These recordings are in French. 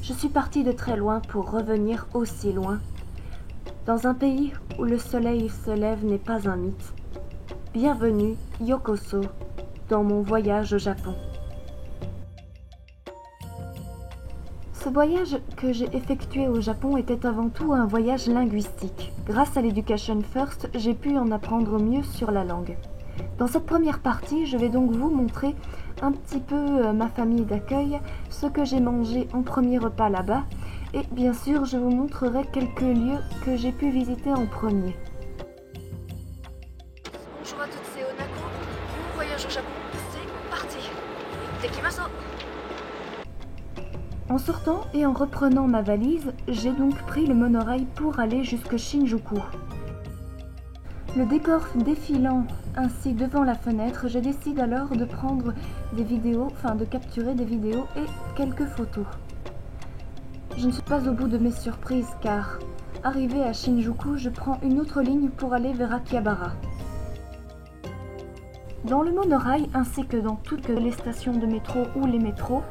Je suis partie de très loin pour revenir aussi loin. Dans un pays où le soleil se lève n'est pas un mythe. Bienvenue, Yokoso, dans mon voyage au Japon. Ce voyage que j'ai effectué au Japon était avant tout un voyage linguistique. Grâce à l'Education First, j'ai pu en apprendre mieux sur la langue. Dans cette première partie, je vais donc vous montrer un petit peu ma famille d'accueil, ce que j'ai mangé en premier repas là-bas, et bien sûr, je vous montrerai quelques lieux que j'ai pu visiter en premier. Bonjour à toutes, c'est Onako. Mon voyage au Japon, c'est parti. Tekimasu. En sortant et en reprenant ma valise, j'ai donc pris le monorail pour aller jusque Shinjuku. Le décor défilant ainsi devant la fenêtre, je décide alors de prendre des vidéos, de capturer des vidéos et quelques photos. Je ne suis pas au bout de mes surprises car, arrivé à Shinjuku, je prends une autre ligne pour aller vers Akihabara. Dans le monorail ainsi que dans toutes les stations de métro ou les métros,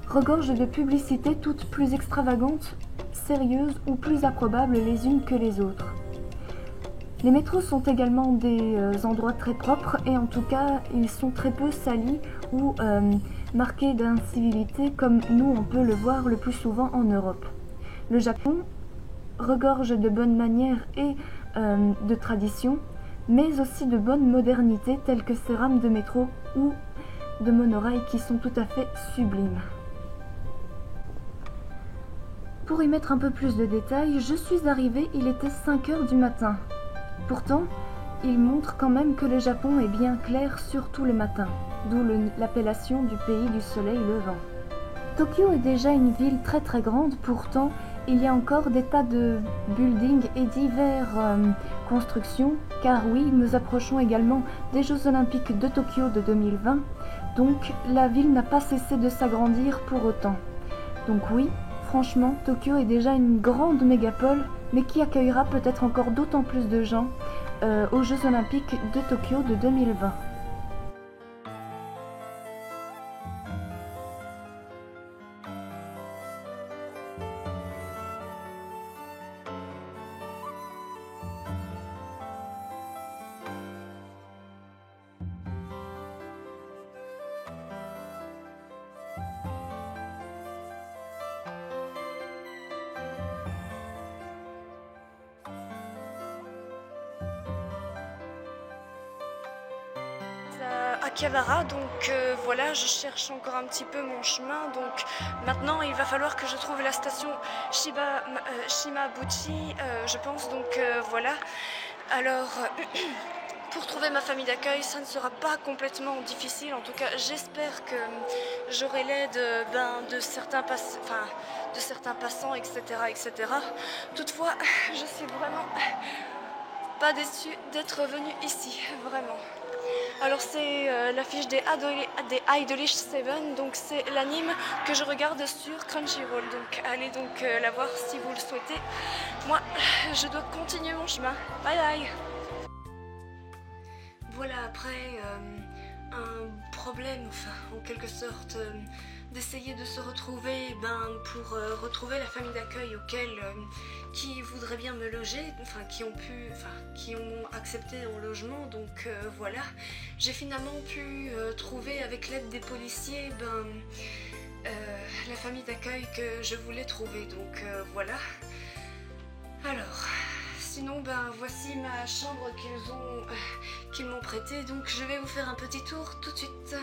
regorge de publicités toutes plus extravagantes, sérieuses ou plus improbables les unes que les autres. Les métros sont également des endroits très propres et en tout cas ils sont très peu salis ou marqués d'incivilité comme nous on peut le voir le plus souvent en Europe. Le Japon regorge de bonnes manières et de traditions, mais aussi de bonne modernité telles que ces rames de métro ou de monorail qui sont tout à fait sublimes. Pour y mettre un peu plus de détails, je suis arrivée, il était 5 h du matin. Pourtant, il montre quand même que le Japon est bien clair surtout le matin, d'où l'appellation du pays du soleil levant. Tokyo est déjà une ville très très grande, pourtant il y a encore des tas de buildings et diverses constructions, car oui, nous approchons également des Jeux Olympiques de Tokyo de 2020, donc la ville n'a pas cessé de s'agrandir pour autant. Donc oui, franchement, Tokyo est déjà une grande mégapole, mais qui accueillera peut-être encore d'autant plus de gens aux Jeux Olympiques de Tokyo de 2020. Akihabara, donc voilà, je cherche encore un petit peu mon chemin, donc maintenant il va falloir que je trouve la station Shimabuchi, je pense, donc voilà. Alors pour trouver ma famille d'accueil, ça ne sera pas complètement difficile, en tout cas j'espère que j'aurai l'aide de certains passants, etc., etc. Toutefois, je suis vraiment pas déçue d'être venue ici, vraiment. Alors c'est l'affiche des Idolish 7, donc c'est l'anime que je regarde sur Crunchyroll, donc allez donc la voir si vous le souhaitez. Moi, je dois continuer mon chemin. Bye bye. Voilà, après un problème, en quelque sorte, d'essayer de se retrouver pour retrouver la famille d'accueil qui voudrait bien me loger, qui ont accepté mon logement, donc voilà. J'ai finalement pu trouver avec l'aide des policiers la famille d'accueil que je voulais trouver, donc voilà. Alors, sinon voici ma chambre qu'ils m'ont prêtée, donc je vais vous faire un petit tour tout de suite.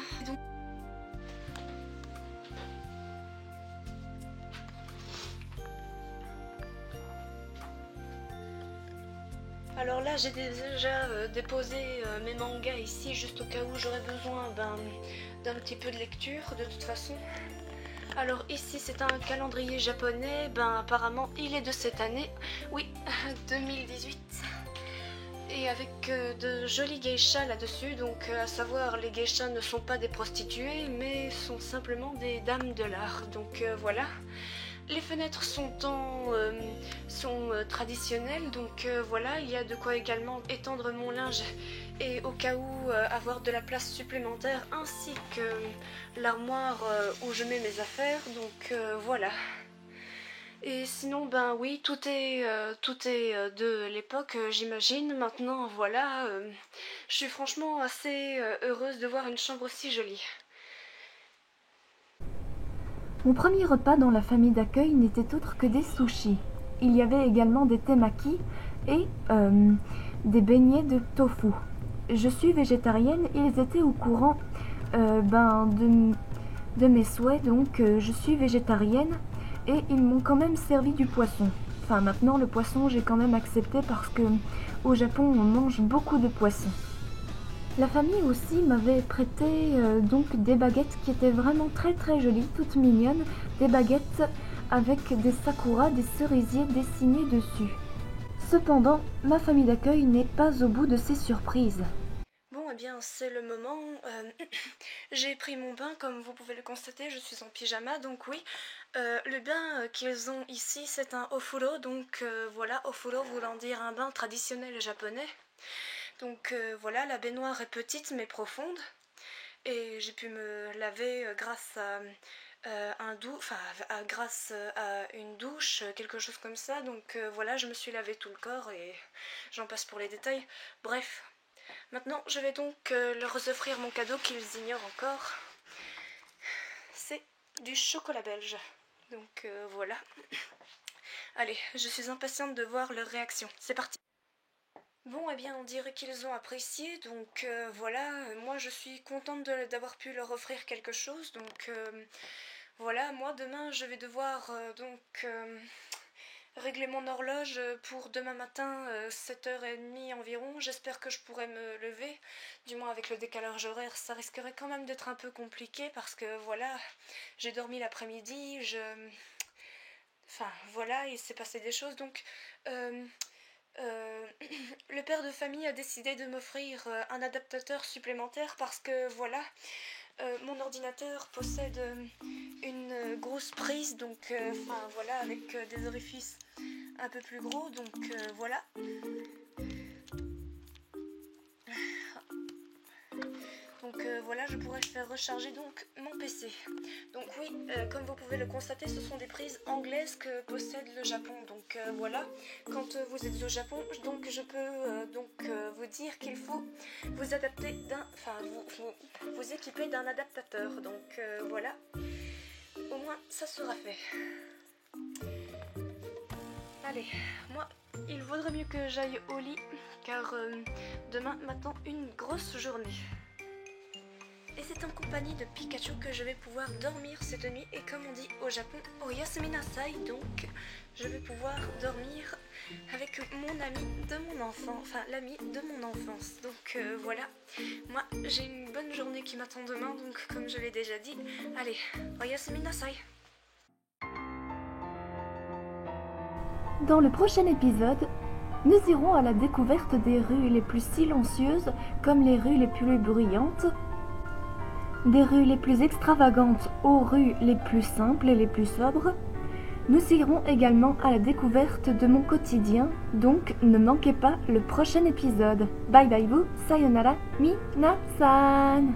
Alors là, j'ai déjà déposé mes mangas ici, juste au cas où j'aurais besoin d'un petit peu de lecture, de toute façon. Alors ici, c'est un calendrier japonais, apparemment il est de cette année, oui, 2018. Et avec de jolis geishas là-dessus, donc à savoir, les geishas ne sont pas des prostituées, mais sont simplement des dames de l'art, donc voilà. Les fenêtres sont traditionnelles, donc voilà, il y a de quoi également étendre mon linge et au cas où avoir de la place supplémentaire, ainsi que l'armoire où je mets mes affaires, donc voilà. Et sinon, ben oui, tout est de l'époque, j'imagine. Maintenant, voilà, je suis franchement assez heureuse de voir une chambre si jolie. Mon premier repas dans la famille d'accueil n'était autre que des sushis. Il y avait également des temaki et des beignets de tofu. Je suis végétarienne, ils étaient au courant de mes souhaits, donc je suis végétarienne et ils m'ont quand même servi du poisson. Enfin maintenant le poisson j'ai quand même accepté parce que au Japon on mange beaucoup de poissons. La famille aussi m'avait prêté donc des baguettes qui étaient vraiment très très jolies, toutes mignonnes, des baguettes avec des sakuras, des cerisiers dessinés dessus. Cependant, ma famille d'accueil n'est pas au bout de ses surprises. Bon, eh bien, c'est le moment. J'ai pris mon bain, comme vous pouvez le constater, je suis en pyjama, donc oui. Le bain qu'ils ont ici, c'est un ofuro, donc voilà, ofuro voulant dire un bain traditionnel japonais. Donc voilà, la baignoire est petite mais profonde. Et j'ai pu me laver grâce à grâce à une douche, quelque chose comme ça. Donc voilà, je me suis lavé tout le corps et j'en passe pour les détails. Bref, maintenant je vais donc leur offrir mon cadeau qu'ils ignorent encore. C'est du chocolat belge. Donc voilà. Allez, je suis impatiente de voir leur réaction. C'est parti. Bon, eh bien, on dirait qu'ils ont apprécié, donc voilà, moi je suis contente d'avoir pu leur offrir quelque chose, donc voilà, moi demain je vais devoir régler mon horloge pour demain matin, 7h30 environ. J'espère que je pourrai me lever, du moins avec le décalage horaire, ça risquerait quand même d'être un peu compliqué parce que voilà, j'ai dormi l'après-midi, Enfin voilà, il s'est passé des choses, donc... le père de famille a décidé de m'offrir un adaptateur supplémentaire parce que voilà, mon ordinateur possède une grosse prise, donc enfin voilà, avec des orifices un peu plus gros, donc voilà. Donc voilà, je pourrais faire recharger donc mon PC. Donc oui, comme vous pouvez le constater, ce sont des prises anglaises que possède le Japon. Donc voilà, quand vous êtes au Japon, donc je peux vous dire qu'il faut vous adapter vous équiper d'un adaptateur. Donc voilà, au moins ça sera fait. Allez, moi, il vaudrait mieux que j'aille au lit, car demain m'attend une grosse journée. Et c'est en compagnie de Pikachu que je vais pouvoir dormir cette nuit. Et comme on dit au Japon, oyasumi nasai, donc je vais pouvoir dormir avec mon ami de mon enfant, enfin l'ami de mon enfance. Donc voilà, moi j'ai une bonne journée qui m'attend demain, donc comme je l'ai déjà dit, allez, oyasumi nasai. Dans le prochain épisode, nous irons à la découverte des rues les plus silencieuses comme les rues les plus bruyantes, des rues les plus extravagantes aux rues les plus simples et les plus sobres. Nous irons également à la découverte de mon quotidien, donc ne manquez pas le prochain épisode. Bye bye vous, sayonara, minasan.